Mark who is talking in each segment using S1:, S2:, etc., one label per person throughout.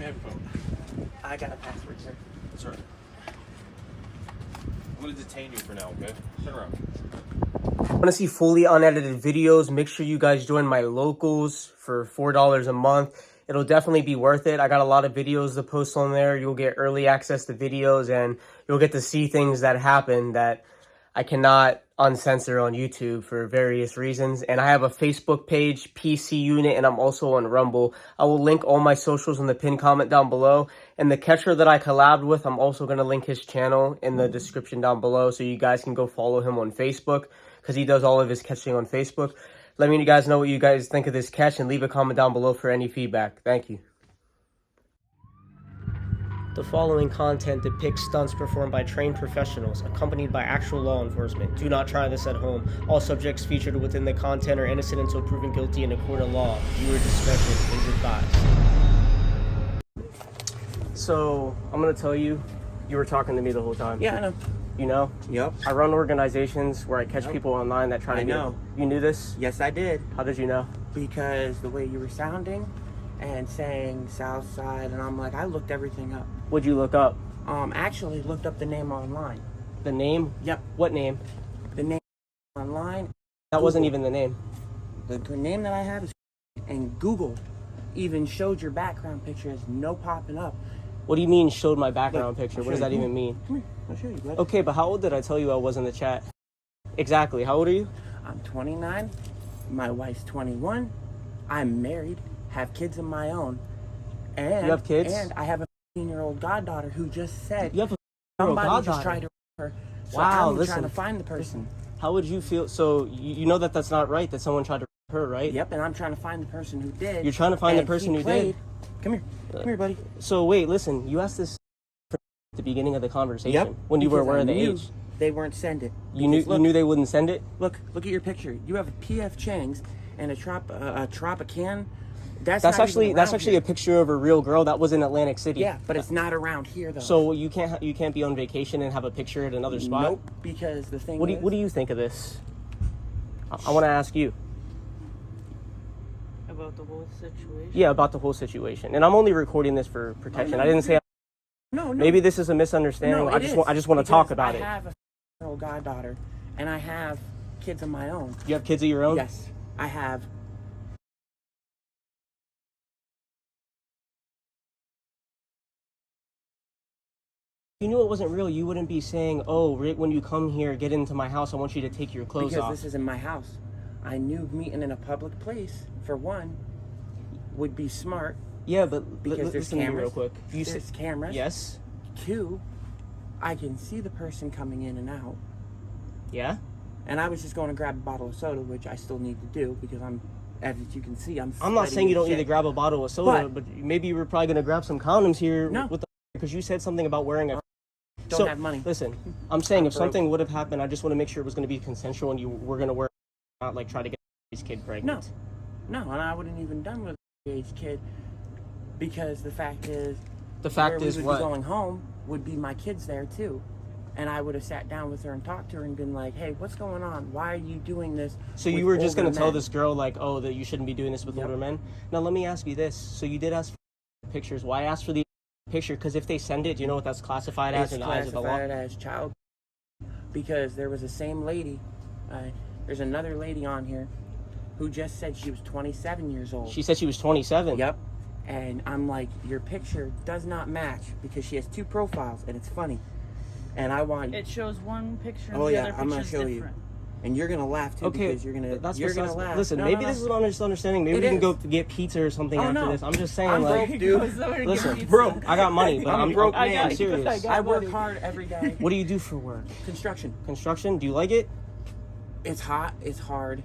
S1: have your phone.
S2: I got a password, sir.
S1: That's right. I'm going to detain you for now, okay? Turn around.
S2: Want to see fully unedited videos? Make sure you guys join my locals for $4 a month. It'll definitely be worth it. I got a lot of videos to post on there. You'll get early access to videos, and you'll get to see things that happen that I cannot uncensor on YouTube for various reasons. And I have a Facebook page, PC Unit, and I'm also on Rumble. I will link all my socials in the pinned comment down below. And the catcher that I collabed with, I'm also going to link his channel in the description down below, so you guys can go follow him on Facebook, because he does all of his catching on Facebook. Let me guys know what you guys think of this catch, and leave a comment down below for any feedback. Thank you. The following content depicts stunts performed by trained professionals, accompanied by actual law enforcement. Do not try this at home. All subjects featured within the content are innocent until proven guilty in a court of law. Viewer discretion is advised. So, I'm going to tell you, you were talking to me the whole time.
S3: Yeah, I know.
S2: You know?
S3: Yep.
S2: I run organizations where I catch people online that try to
S3: I know.
S2: You knew this?
S3: Yes, I did.
S2: How did you know?
S3: Because the way you were sounding and saying South Side, and I'm like, I looked everything up.
S2: What'd you look up?
S3: Actually looked up the name online.
S2: The name?
S3: Yep.
S2: What name?
S3: The name online.
S2: That wasn't even the name.
S3: The name that I have is, and Google even showed your background picture as no popping up.
S2: What do you mean showed my background
S3: Look,
S2: picture?
S3: I'll
S2: What does
S3: show
S2: that
S3: you.
S2: even mean?
S3: Come here, I'll show you, bud.
S2: Okay, but how old did I tell you I was in the chat? Exactly. How old are you?
S3: I'm 29. My wife's 21. I'm married. Have kids of my own. And
S2: You have kids?
S3: And I have a 15-year-old goddaughter who just said
S2: You have a
S3: somebody just
S2: goddaughter.
S3: tried to rape her. So
S2: Wow,
S3: I'm
S2: listen.
S3: trying to find the person.
S2: How would you feel? So you know that that's not right, that someone tried to rape her, right?
S3: Yep, and I'm trying to find the person who did.
S2: You're trying to find the
S3: and
S2: person
S3: he
S2: who
S3: played.
S2: did?
S3: Come here. Come here, buddy.
S2: So wait, listen. You asked this at the beginning of the conversation.
S3: Yep.
S2: When you were
S3: because
S2: aware
S3: I
S2: of the
S3: knew
S2: age.
S3: They weren't send it.
S2: You knew
S3: Because look,
S2: you knew they wouldn't send it?
S3: Look at your picture. You have a PF Chang's and a Tropican. That's
S2: actually a picture of a real girl that was in Atlantic City.
S3: Yeah, but it's not around here though.
S2: So you can't be on vacation and have a picture at another spot?
S3: Nope, because the thing
S2: What
S3: is...
S2: do you think of this? I want to ask you.
S4: About the whole situation?
S2: Yeah, about the whole situation. And I'm only recording this for protection.
S3: no,
S2: I didn't say...
S3: No.
S2: Maybe this is a misunderstanding.
S3: No,
S2: I just want to talk about it.
S3: I have a 15-year-old goddaughter, and I have kids of my own.
S2: You have kids of your own?
S3: Yes, I have.
S2: If you knew it wasn't real, you wouldn't be saying, oh, right when you come here, get into my house, I want you to take your clothes
S3: Because
S2: off.
S3: this isn't my house. I knew meeting in a public place, for one, would be smart.
S2: Yeah, but
S3: Because there's
S2: listen to me
S3: cameras.
S2: real quick.
S3: There's cameras.
S2: Yes?
S3: Two, I can see the person coming in and out.
S2: Yeah?
S3: And I was just going to grab a bottle of soda, which I still need to do because as you can see, I'm
S2: I'm not saying you don't need to
S3: shit.
S2: grab a bottle of soda, but maybe you were probably going to grab some condoms here.
S3: No.
S2: With because you said something about wearing a...
S3: Don't have money.
S2: Listen, I'm saying
S3: I'm
S2: if
S3: broke.
S2: something would have happened, I just want to make sure it was going to be consensual and you were going to wear, not like try to get this kid pregnant.
S3: No, and I wouldn't even done with an age kid because the fact is
S2: Where we
S3: would
S2: what?
S3: be going home would be my kids there too. And I would have sat down with her and talked to her and been like, hey, what's going on? Why are you doing this?
S2: So you
S3: with
S2: were just going
S3: older
S2: to tell
S3: men?
S2: this girl, like, oh, that you shouldn't be doing this with
S3: Yep.
S2: older men? Now, let me ask you this. So you did ask for pictures. Why ask for the picture? Because if they send it, do you know what that's classified as in the eyes of the law?
S3: Classified as child. Because there was the same lady, there's another lady on here who just said she was 27 years old.
S2: She said she was 27.
S3: Yep. And I'm like, your picture does not match because she has two profiles and it's funny. And I want...
S4: It shows one picture and
S3: Oh
S4: the
S3: yeah,
S4: other
S3: I'm gonna
S4: picture's
S3: show
S4: different.
S3: you. And you're gonna laugh too
S2: Okay,
S3: because you're gonna laugh.
S2: Listen,
S3: No,
S2: maybe
S3: no,
S2: this
S3: no.
S2: is an misunderstanding. Maybe
S3: It
S2: we can
S3: is.
S2: go to get pizza or something
S3: Oh,
S2: after
S3: no.
S2: this. I'm just saying,
S3: I'm
S2: like,
S3: broke, dude.
S2: listen,
S3: broke.
S2: I got money, but
S3: I'm broke
S2: I'm
S3: man.
S2: serious.
S3: I work hard every day.
S2: What do you do for work?
S3: Construction.
S2: Construction? Do you like it?
S3: It's hot, it's hard,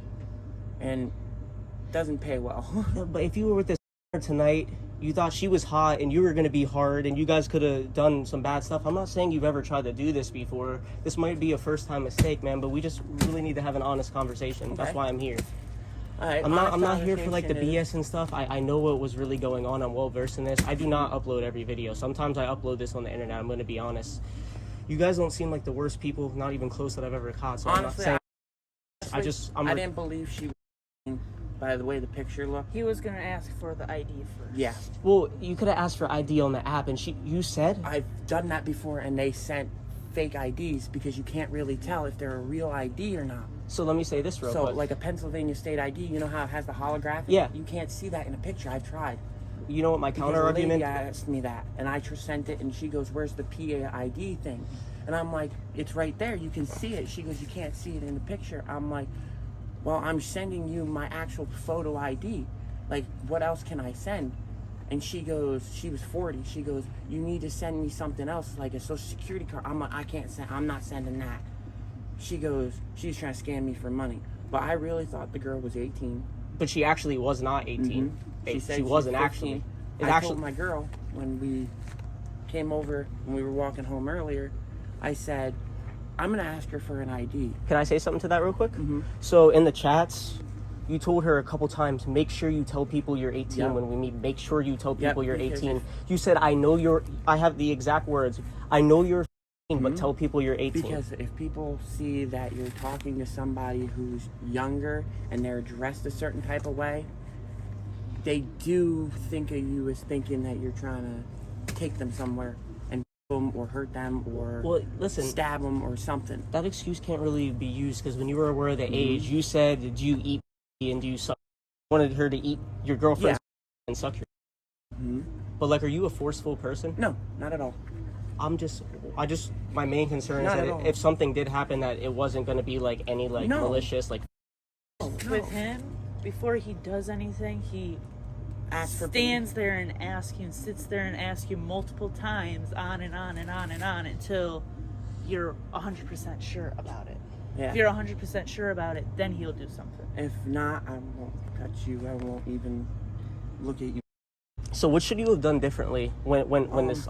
S3: and doesn't pay well.
S2: But if you were with this tonight, you thought she was hot and you were going to be hard and you guys could have done some bad stuff. I'm not saying you've ever tried to do this before. This might be a first time mistake, man, but we just really need to have an honest conversation.
S3: Okay.
S2: That's why I'm here.
S3: All right,
S2: I'm not here for like the
S3: conversation
S2: BS and stuff. I know what was really going on. I'm well versed in this. I do not upload every video. Sometimes I upload this on the internet. I'm going to be honest. You guys don't seem like the worst people, not even close, that I've ever caught. So
S3: Honestly,
S2: I'm not saying.
S3: I didn't believe she was by the way the picture looked.
S4: He was gonna ask for the ID first.
S3: Yeah.
S2: Well, you could have asked for ID on the app, and you said?
S3: I've done that before, and they sent fake IDs because you can't really tell if they're a real ID or not.
S2: So let me say this real quick.
S3: So, like a Pennsylvania state ID, you know how it has the holographic?
S2: Yeah.
S3: You can't see that in a picture. I've tried.
S2: You know what my counter argument?
S3: Lady asked me that, and I sent it, and she goes, "Where's the PAID thing?" And I'm like, "It's right there. You can see it." She goes, "You can't see it in the picture." I'm like, "Well, I'm sending you my actual photo ID. Like, what else can I send?" And she goes, she was 40. She goes, "You need to send me something else, like a social security card." I'm like, I'm not sending that. She goes, she's trying to scam me for money. But I really thought the girl was 18.
S2: But she actually was not 18.
S3: Mm-hmm. She said she
S2: wasn't
S3: was
S2: actually.
S3: I told my girl when we came over, when we were walking home earlier, I said, "I'm going to ask her for an ID."
S2: Can I say something to that real quick?
S3: Mm-hmm.
S2: So in the chats, you told her a couple times, make sure you tell people you're 18
S3: Yep.
S2: when we meet. Make sure you tell people you're
S3: because
S2: 18. You said, I have the exact words. I know you're 18, but tell people you're 18.
S3: Because if people see that you're talking to somebody who's younger and they're dressed a certain type of way, they do think of you as thinking that you're trying to take them somewhere and them or hurt them or
S2: Well, listen,
S3: stab them or something.
S2: that excuse can't really be used because when you were aware of the age, you said, do you eat and do you suck? You wanted her to eat your girlfriend's and suck your. But like, are you a forceful person?
S3: No, not at all.
S2: My main concern is
S3: Not at
S2: that
S3: all.
S2: if something did happen, that it wasn't going to be like any like
S3: No.
S2: malicious, like.
S4: With him, before he does anything, he
S3: Ask for
S4: stands there and asks you and sits there and asks you multiple times on and on and on and on until you're 100% sure about it.
S3: Yeah.
S4: If you're 100% sure about it, then he'll do something.
S3: If not, I won't touch you. I won't even look at you.
S2: So what should you have done differently when this?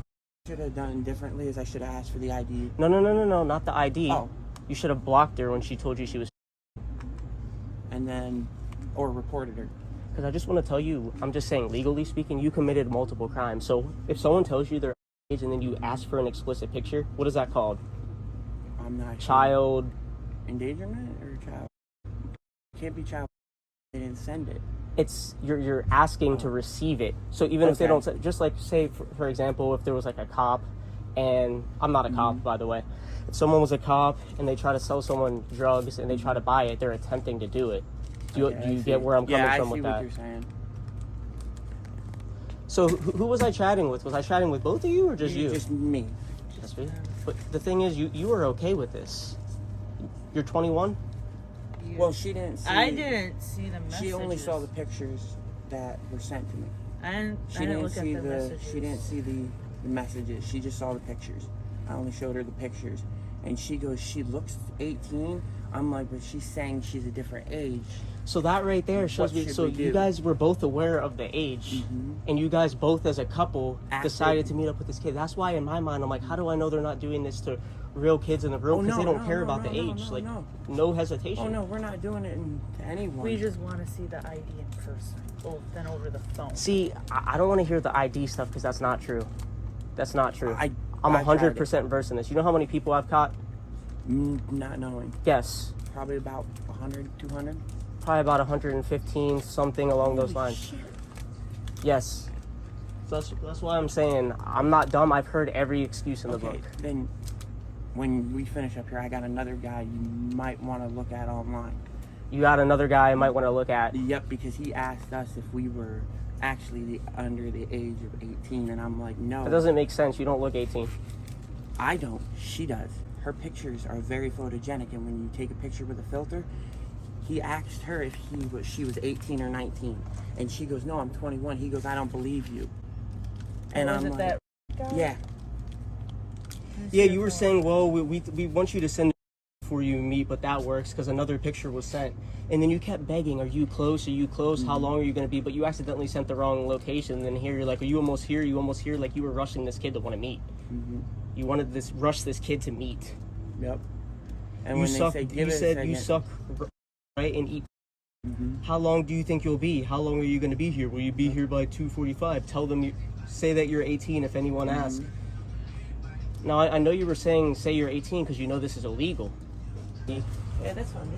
S3: Should have done differently is I should have asked for the ID.
S2: No, not the ID.
S3: Oh.
S2: You should have blocked her when she told you she was.
S3: And then, or reported her.
S2: Because I just want to tell you, I'm just saying, legally speaking, you committed multiple crimes. So if someone tells you their age and then you ask for an explicit picture, what is that called?
S3: I'm not sure.
S2: Child.
S3: Endangerment or child? Can't be child. They didn't send it.
S2: It's you're asking to receive it. So even if they
S3: Okay.
S2: don't, just like say for example, if there was like a cop, and I'm not a cop by the way, if someone was a cop and they try to sell someone drugs and they try to buy it, they're attempting to do it. Do you get where I'm coming from with that?
S3: Yeah, I see what you're saying.
S2: So who was I chatting with? Was I chatting with both of you or just you?
S3: Just me.
S2: Just me. But the thing is, you were okay with this. You're 21.
S3: Well, she didn't see.
S4: I didn't see the messages.
S3: She only saw the pictures that were sent to me.
S4: I didn't
S3: She
S4: look at
S3: see
S4: the messages.
S3: She didn't see the messages. She just saw the pictures. I only showed her the pictures, and she goes, "She looks 18." I'm like, but she's saying she's a different age.
S2: So that right there shows
S3: What
S2: me.
S3: should
S2: So
S3: we
S2: you
S3: do?
S2: guys were both aware of the age, and you guys both, as a couple,
S3: Acted.
S2: decided to meet up with this kid. That's why, in my mind, I'm like, how do I know they're not doing this to real kids in the room because they don't care about the age? No hesitation.
S3: Oh no, we're not doing it to anyone.
S4: We just want to see the ID in person, than over the phone.
S2: See, I don't want to hear the ID stuff because that's not true. That's not true. I'm
S3: I tried
S2: 100% versed in this. You know how many people I've caught?
S3: Not knowing.
S2: Guess.
S3: Probably about 100, 200.
S2: Probably about 115, something along those
S3: Holy
S2: lines.
S3: shit.
S2: Yes. So that's why I'm saying I'm not dumb. I've heard every excuse in the book.
S3: Then when we finish up here, I got another guy you might want to look at online.
S2: You got another guy I might want to look at.
S3: Yep, because he asked us if we were actually under the age of 18, and I'm like, no.
S2: That doesn't make sense. You don't look 18.
S3: I don't. She does. Her pictures are very photogenic, and when you take a picture with a filter, he asked her if she was 18 or 19, and she goes, "No, I'm 21." He goes, "I don't believe you." And
S4: Was
S3: I'm
S4: it
S3: like,
S4: that guy?
S3: "Yeah."
S2: Yeah, you were saying, well, we want you to send before you meet, but that works because another picture was sent. And then you kept begging, are you close? Are you close? How long are you going to be? But you accidentally sent the wrong location. And then here you're like, are you almost here? Are you almost here? Like you were rushing this kid to want to meet. You wanted rush this kid to meet.
S3: Yep. And
S2: You
S3: when
S2: suck.
S3: they say,
S2: You said you suck, right? And eat. How long do you think you'll be? How long are you going to be here? Will you be here by 2:45? Tell them say that you're 18 if anyone asks. Now, I know you were saying say you're 18 because you know this is illegal.
S3: Yeah, that's fine.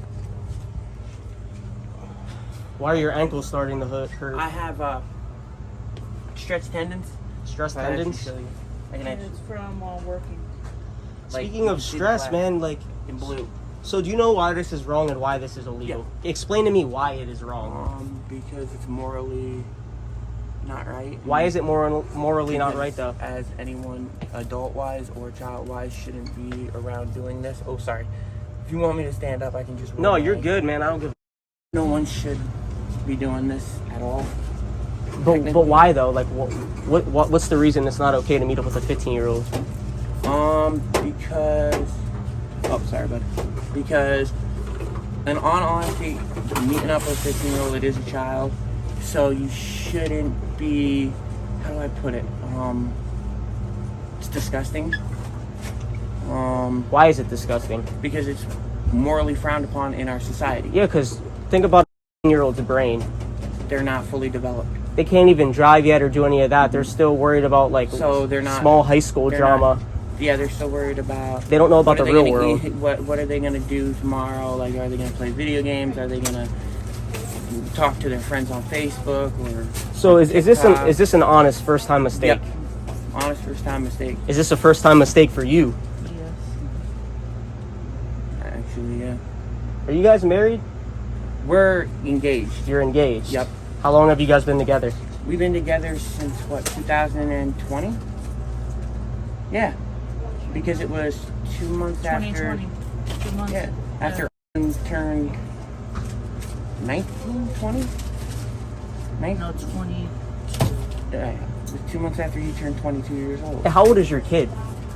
S2: Why are your ankles starting to hurt?
S3: I have stretched tendons.
S2: Stress
S3: I can
S2: tendons?
S3: show you. I can
S4: And
S3: actually,
S4: it's from working.
S3: like,
S2: Speaking of
S3: see the
S2: stress,
S3: black
S2: man, like,
S3: in blue.
S2: so do you know why this is wrong and why this is illegal? Explain to me why it is wrong.
S3: Because it's morally not right.
S2: Why is it morally not
S3: Because
S2: right, though?
S3: As anyone, adult-wise or child-wise, shouldn't be around doing this. Oh, sorry. If you want me to stand up, I can just.
S2: No,
S3: roll
S2: you're
S3: my-
S2: good, man. I don't give.
S3: No one should be doing this at all.
S2: But why though? Like, what's the reason it's not okay to meet up with a 15-year-old?
S3: Because. Oh, sorry, bud. Because, in all honesty, meeting up with a 15-year-old, it is a child. So you shouldn't be. How do I put it? It's disgusting.
S2: Why is it disgusting?
S3: Because it's morally frowned upon in our society.
S2: Yeah, because think about a 15-year-old's brain.
S3: They're not fully developed.
S2: They can't even drive yet or do any of that. They're still worried about like
S3: So they're not
S2: small high school
S3: they're
S2: drama.
S3: They're still worried about.
S2: They don't know about the
S3: what are
S2: real
S3: they gonna
S2: world.
S3: eat, what are they gonna do tomorrow? Like, are they gonna play video games? Are they gonna talk to their friends on Facebook or?
S2: So is this
S3: TikTok?
S2: is this an honest first time mistake?
S3: Yep. Honest first time mistake.
S2: Is this a first time mistake for you?
S4: Yes.
S3: Actually, yeah.
S2: Are you guys married?
S3: We're engaged.
S2: You're engaged.
S3: Yep.
S2: How long have you guys been together?
S3: We've been together since what, 2020? Yeah. Because it was 2 months after.
S4: 2020. 2 months.
S3: Yeah. After turned 19, 20? 19?
S4: No, 20.
S3: It was 2 months after he turned 22 years old.
S2: How old is your kid?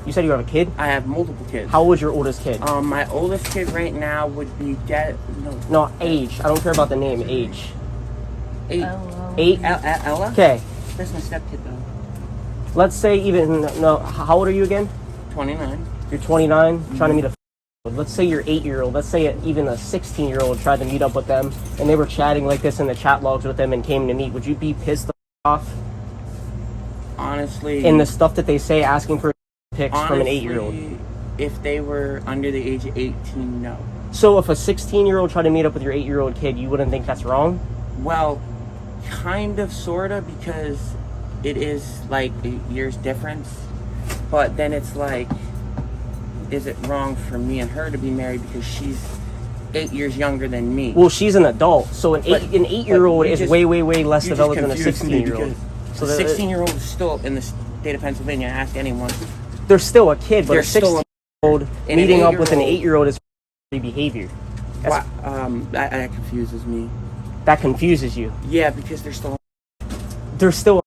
S2: You said you have a kid?
S3: I have multiple kids.
S2: How old is your oldest kid?
S3: My oldest kid right now would be dead.
S2: No, age. I don't care about the name. Age.
S3: 8.
S4: Hello.
S2: 8?
S3: Ella?
S2: Okay.
S3: That's my stepkid though.
S2: Let's say even no. How old are you again?
S3: 29.
S2: You're 29. Trying to meet a. Let's say your 8-year-old. Let's say even a 16-year-old tried to meet up with them, and they were chatting like this in the chat logs with them and came to meet. Would you be pissed off?
S3: Honestly.
S2: In the stuff that they say, asking for pics from an 8-year-old.
S3: If they were under the age of 18, no.
S2: So if a 16-year-old tried to meet up with your 8-year-old kid, you wouldn't think that's wrong?
S3: Well, kind of, sorta, because it is like a year's difference. But then it's like, is it wrong for me and her to be married because she's 8 years younger than me?
S2: Well, she's an adult, so an 8-year-old
S3: you
S2: is
S3: just-
S2: way less
S3: you just
S2: developed than a
S3: confused me
S2: 16-year-old.
S3: because
S2: So
S3: the 16-year-old is still in the state of Pennsylvania. Ask anyone.
S2: they're still a kid, but
S3: They're
S2: a
S3: still
S2: 16-year-old
S3: an
S2: meeting up with an
S3: 8-year-old
S2: 8-year-old is behavior. That's,
S3: That confuses me.
S2: that confuses you.
S3: Yeah, because they're still.
S2: They're still.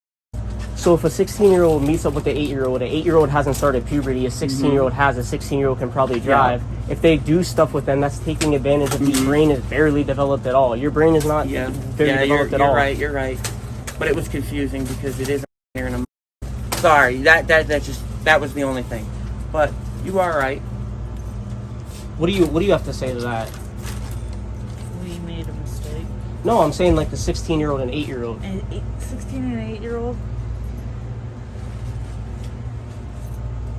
S2: So if a 16-year-old meets up with an 8-year-old, an 8-year-old hasn't started puberty, a 16-year-old has, a 16-year-old can probably drive. If they do stuff with them, that's taking advantage of your brain is barely developed at all. Your brain is not very developed at all.
S3: You're right. But it was confusing because it is here in a. Sorry, that was the only thing. But you are right.
S2: What do you have to say to that?
S4: We made a mistake.
S2: No, I'm saying like the 16-year-old and 8-year-old.
S4: And 16 and 8-year-old.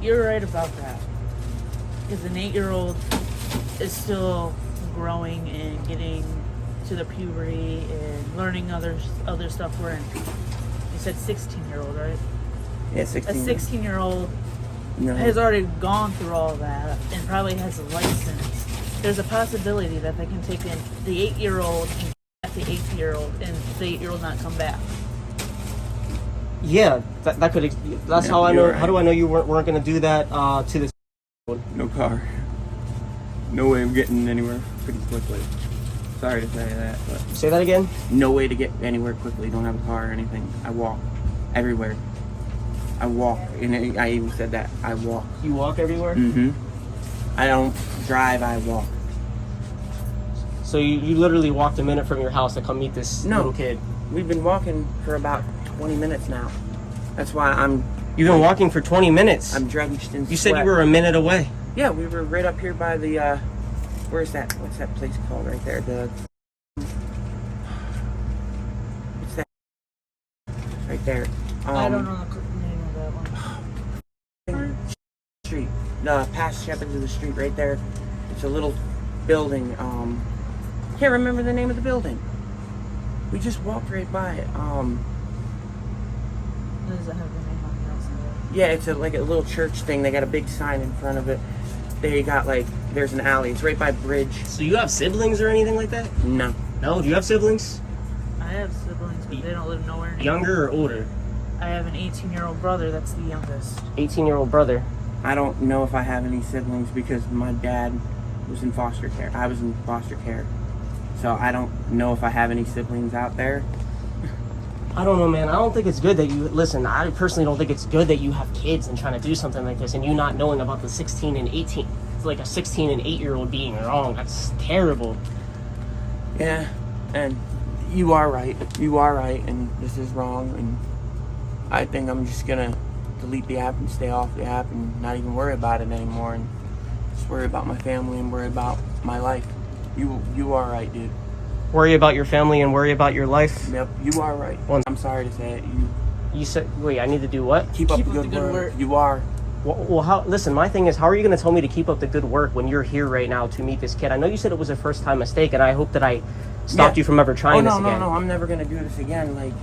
S4: You're right about that. Because an 8-year-old is still growing and getting to the puberty and learning other stuff. Where you said 16-year-old, right?
S3: Yeah,
S4: A
S3: 16.
S4: 16-year-old
S3: No.
S4: has already gone through all that and probably has a license. There's a possibility that they can take in the 8-year-old and at the 8-year-old and the 8-year-old not come back.
S2: Yeah, that could. That's
S3: Yeah,
S2: how I know.
S3: you're
S2: How do I know you weren't going to do that to this?
S3: No car. No way of getting anywhere pretty quickly. Sorry to say that, but
S2: Say that again.
S3: no way to get anywhere quickly. Don't have a car or anything. I walk everywhere. I walk, and I even said that. I walk.
S2: You walk everywhere.
S3: Mm-hmm. I don't drive. I walk.
S2: So you literally walked a minute from your house to come meet this little kid.
S3: We've been walking for about 20 minutes now. That's why
S2: You've been walking for 20 minutes.
S3: I'm drenched in
S2: You said
S3: sweat.
S2: you were a minute away.
S3: Yeah, we were right up here by the, where's that? What's that place called right there? What's that? Right there.
S4: I don't know the name of that one.
S3: Street. Past Shepherds of the Street right there. It's a little building. Can't remember the name of the building. We just walked right by it.
S4: Does it have the name on the outside?
S3: Yeah, it's like a little church thing. They got a big sign in front of it. They got like, there's an alley. It's right by Bridge.
S2: So you have siblings or anything like that?
S3: No.
S2: No? Do you have siblings?
S4: I have siblings, but they don't live nowhere near.
S2: Younger or older?
S4: I have an 18-year-old brother. That's the youngest.
S2: 18-year-old brother.
S3: I don't know if I have any siblings because my dad was in foster care. I was in foster care. So I don't know if I have any siblings out there.
S2: I don't know, man. I don't think it's good that you... Listen, I personally don't think it's good that you have kids and trying to do something like this and you not knowing about the 16 and 18. It's like a 16 and 8-year-old being wrong. That's terrible.
S3: Yeah, and you are right. You are right, and this is wrong. And I think I'm just gonna delete the app and stay off the app and not even worry about it anymore, and just worry about my family and worry about my life. You are right, dude.
S2: Worry about your family and worry about your life.
S3: Yep, you are right. I'm sorry to say it.
S2: You said... Wait, I need to do what?
S3: Keep up the good work. You are.
S2: Well, how? Listen, my thing is, how are you going to tell me to keep up the good work when you're here right now to meet this kid? I know you said it was a first-time mistake, and I hope that I stopped you from ever trying this again.
S3: No, I'm never going to do this again. Like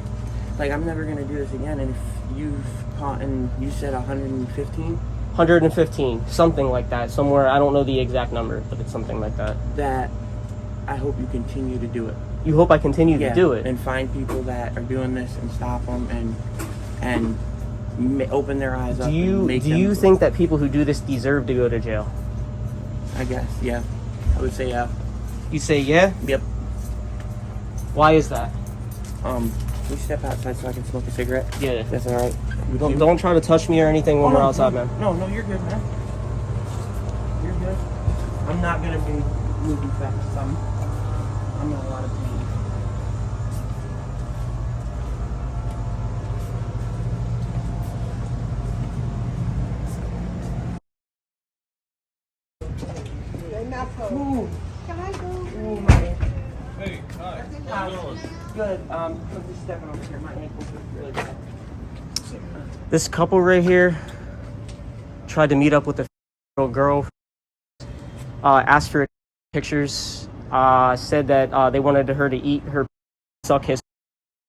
S3: I'm never going to do this again. And if you've caught, and you said 115?
S2: 115, something like that. Somewhere, I don't know the exact number, but it's something like that.
S3: That I hope you continue to do it.
S2: You hope I continue to do it?
S3: And find people that are doing this and stop them and open their eyes up.
S2: Do you think that people who do this deserve to go to jail?
S3: I guess, yeah. I would say yeah.
S2: You say yeah?
S3: Yep.
S2: Why is that?
S3: Can we step outside so I can smoke a cigarette?
S2: Yeah.
S3: That's all right.
S2: Don't try to touch me or anything when we're outside, man.
S3: No, you're good, man. You're good. I'm not gonna be moving fast. I'm in a lot of pain. Ooh.
S5: Can I go?
S3: Ooh, my ankle.
S1: Hey, hi. How you doing?
S3: Good. I'm just stepping over here. My ankle's really bad.
S2: This couple right here tried to meet up with a little girl, asked for pictures, said that they wanted her to eat her, suck his.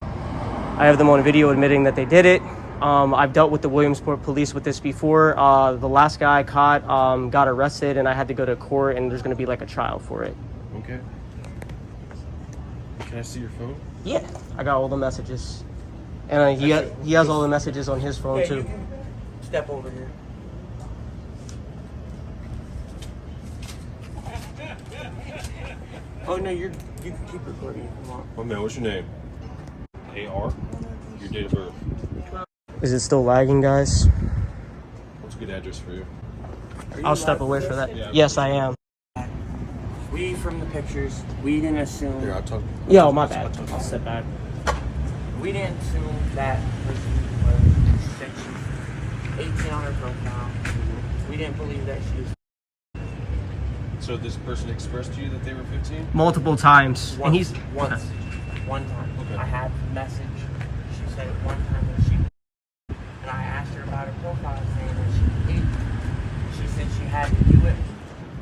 S2: I have them on video admitting that they did it. I've dealt with the Williamsport police with this before. The last guy I caught got arrested, and I had to go to court, and there's going to be like a trial for it.
S1: Okay. Can I see your phone?
S2: Yeah, I got all the messages, and he has all the messages on his phone too.
S3: You can step over here. Oh no, you can keep recording if you want.
S1: Oh man, what's your name? AR? Your date of birth?
S2: Is it still lagging, guys?
S1: What's a good address for you?
S2: I'll step away for that.
S1: Yeah.
S2: Yes, I am.
S3: We from the pictures, we didn't assume.
S1: Here, I'll talk.
S2: Yeah, oh, my bad. I'll step back.
S3: We didn't assume that person was 18 on her profile. We didn't believe that she was.
S1: So this person expressed to you that they were 15?
S2: Multiple times, and he's
S3: one time.
S1: Okay.
S3: I had the message. She said it one time that she. And I asked her about her profile, saying that she ate. She said she had to do it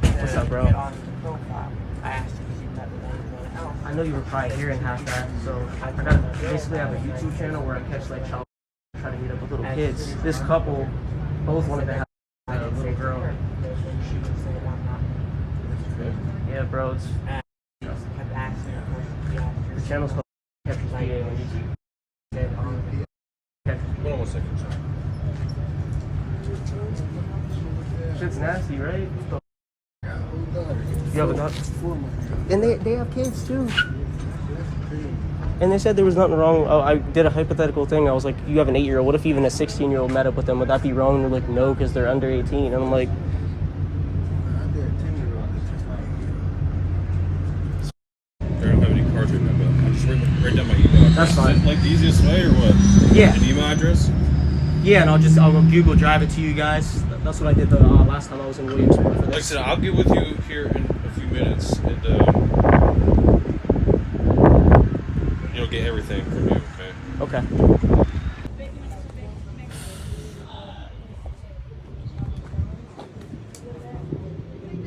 S3: to
S2: What's up, bro?
S3: get on the profile. I asked her if she met with anyone else.
S2: I know you were probably hearing half that, so I gotta basically have a YouTube channel where I catch like child try to meet up with little kids. This couple both wanted to have a little girl.
S3: She would say, I'm not.
S2: Yeah, bro, it's
S3: And she just kept asking her questions. She asked her,
S2: the channel's called Catcher's PA on YouTube.
S3: said,
S1: Hold on 1 second, sir.
S2: Shit's nasty, right? You have enough? And they have kids too. And they said there was nothing wrong. Oh, I did a hypothetical thing. I was like, you have an 8-year-old. What if even a 16-year-old met up with them? Would that be wrong? And they're like, no, because they're under 18. And I'm like,
S1: I don't have any cards right now, but I'll just write down my email address.
S2: That's fine.
S1: Is that, like the easiest way or what?
S2: Yeah.
S1: An email address?
S2: yeah, and I'll go Google Drive it to you guys. That's what I did the last time I was in Williamsport for
S1: Like I
S2: this.
S1: said, I'll get with you here in a few minutes and you'll get everything from you, okay?
S2: Okay.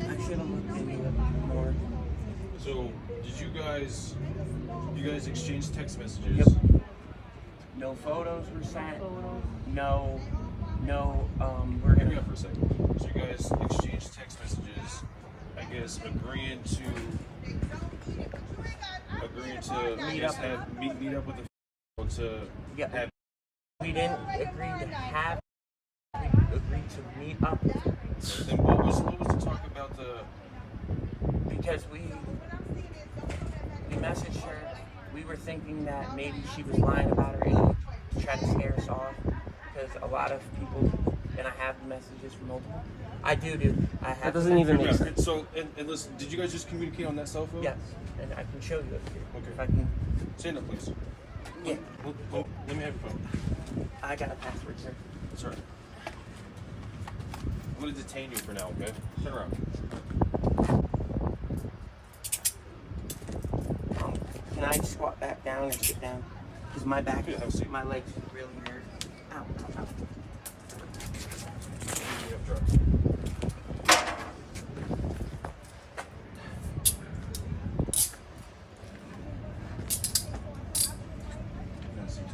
S3: I should have looked into it more.
S1: So, did you guys You guys exchanged text messages.
S3: Yep. No photos were sent. No, we're
S1: Hear me
S3: gonna.
S1: out for a second. So you guys exchanged text messages, I guess, agreeing to
S3: Meet up.
S1: meet up with the to
S3: Yeah.
S1: have.
S3: We didn't agree to have. We agreed to meet up
S1: Then what was the talk about the?
S3: because we messaged her. We were thinking that maybe she was lying about her age to try to scare us off. Because a lot of people, and I have messages from multiple. I do. I have.
S2: That doesn't even
S1: Yeah,
S2: make sense.
S1: so and listen, did you guys just communicate on that cell phone?
S3: Yes, and I can show you it here.
S1: Okay.
S3: If I can.
S1: Stand up, please.
S3: Yeah.
S1: Let me have your phone.
S3: I got a password, sir.
S1: Sorry. I'm gonna detain you for now, okay? Turn around.
S3: Can I squat back down or sit down? Because my back,
S1: Yeah, have a seat.
S3: my legs really hurt. Ow, ow, ow.
S1: You have drugs. Yeah, see too.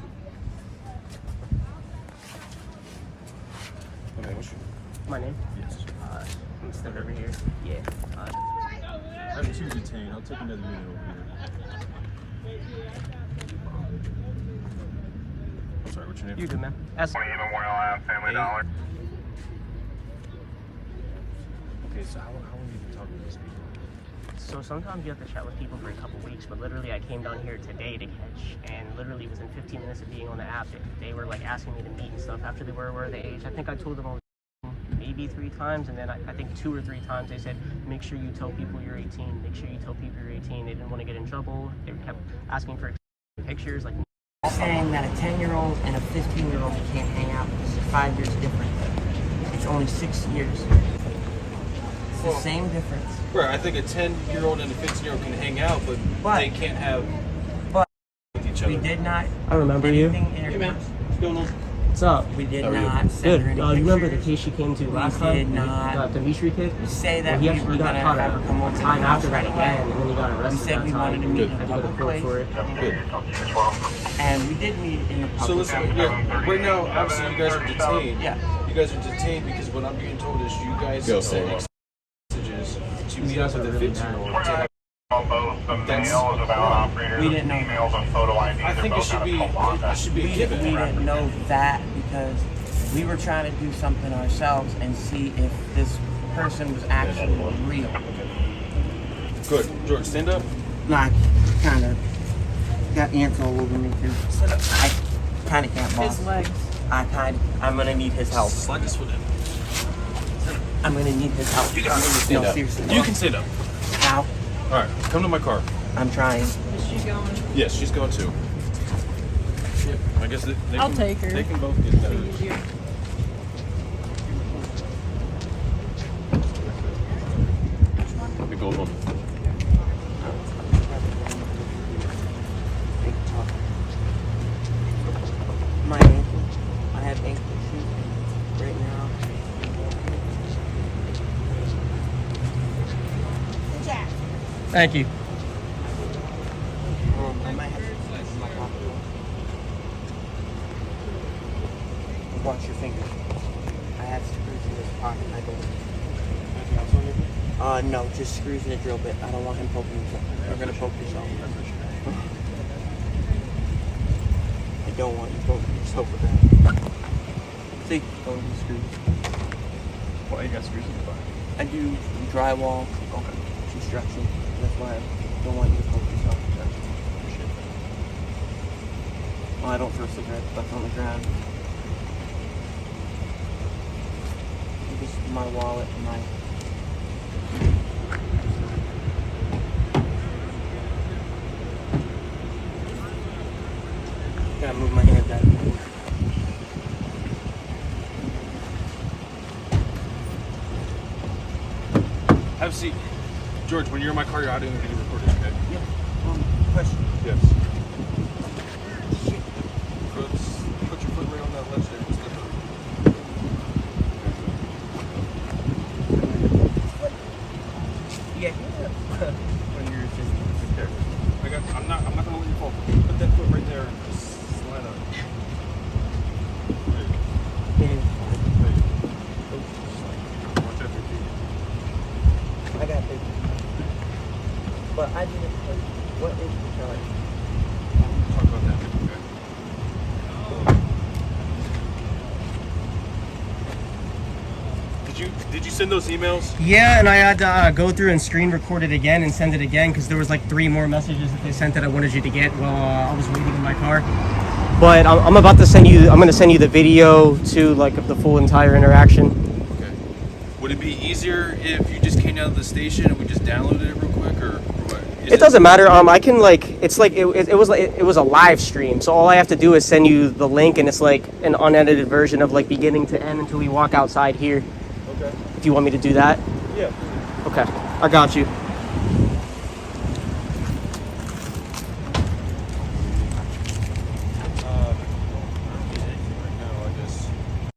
S1: Okay, what's your
S2: My name?
S1: yes?
S2: I'm step over here. Yeah.
S1: I have two detained. I'll take another minute over here. I'm sorry, what's your name?
S2: You good, man? Ask.
S5: Memorial Ave, Family Dollar.
S1: Okay, so how long have you been talking to these people?
S2: So sometimes you have to chat with people for a couple weeks, but literally I came down here today to catch, and literally within 15 minutes of being on the app, they were like asking me to meet and stuff after they were aware of the age. I think I told them maybe 3 times, and then I think 2 or 3 times they said, make sure you tell people you're 18, make sure you tell people you're 18. They didn't want to get in trouble. They kept asking for pictures, like
S3: Saying that a 10-year-old and a 15-year-old can't hang out because they're 5 years different. It's only 6 years. It's the same difference.
S1: Right, I think a 10-year-old and a 15-year-old can hang out, but they can't have
S3: But
S1: with each other.
S3: we did not.
S2: I remember you.
S3: anything
S1: Hey man,
S3: intercourse.
S1: what's going on?
S2: What's up?
S3: We did
S1: How are you?
S3: not send
S2: Good.
S3: her any
S2: You remember the
S3: pictures.
S2: case she came to last
S3: We
S2: time?
S3: did not
S2: Got the Dimitri kid?
S3: say that
S2: Well,
S3: we were
S2: got
S3: gonna
S2: caught
S3: have her come over
S2: a
S3: to
S2: time
S3: the
S2: after
S3: house
S2: that
S3: right
S2: again,
S3: away.
S2: and then he got arrested.
S3: We said
S2: that
S3: we
S2: time.
S3: wanted to meet in a
S2: I had to go to
S3: public
S2: court
S3: place.
S2: for it.
S1: Good.
S3: And we did meet in a public
S1: So listen,
S3: place.
S1: yeah, right now, obviously, you guys are detained.
S3: Yeah.
S1: You guys are detained because what I'm being told is you guys sent messages to meet up with a 15-year-old.
S5: Both the
S1: That's-
S5: male is a valid operator.
S3: We didn't know.
S5: Females and photo ID.
S1: I think it should be a
S3: We
S1: given.
S3: didn't know that because we were trying to do something ourselves and see if this person was actually real.
S1: Good. George, stand up.
S3: No, I kind of got ants all over me too. I kind of can't, boss.
S4: His legs.
S3: I'm gonna need his help.
S1: Slide this one in.
S3: I'm gonna need his help.
S1: You can stand
S3: No,
S1: up.
S3: seriously.
S1: You can stand up.
S3: Ow.
S1: All right, come to my car.
S3: I'm trying.
S4: Is she going?
S1: Yes, she's going too. I guess they
S4: I'll
S1: can,
S4: take her.
S1: They can both get better.
S4: Easier.
S1: The gold one.
S3: My ankle. I have ankle issues right now.
S2: Thank you.
S3: I might have to flex my pocket. Watch your fingers. I have screws in this pocket. I don't. No, just screws in a drill bit. I don't want him poking himself. We're gonna poke yourself. I don't want you poking yourself with that. See, those are screws.
S1: Why you got screws in the back?
S3: I do drywall, construction. That's why I don't want you to poke yourself. Oh, I don't throw cigarettes left on the ground. This is my wallet and my. Gotta move my hand back.
S1: Have a seat. George, when you're in my car, you're out and getting recorded, okay?
S3: Yeah. Question.
S1: Yes.
S3: Shit.
S1: Put your foot right on that ledge there. Just lift it.
S3: Yeah. When you're just.
S1: I'm not gonna Did you send those emails?
S2: Yeah, and I had to go through and screen record it again and send it again because there was like 3 more messages that they sent that I wanted you to get while I was waiting in my car. But I'm about to send you. I'm gonna send you the video to like of the full entire interaction.
S1: Okay. Would it be easier if you just came down to the station and we just downloaded it real quick, or what?
S2: It doesn't matter. I can like it's like it was a live stream, so all I have to do is send you the link, and it's like an unedited version of like beginning to end until we walk outside here.
S1: Okay.
S2: If you want me to do that.
S1: Yeah.
S2: Okay, I got you.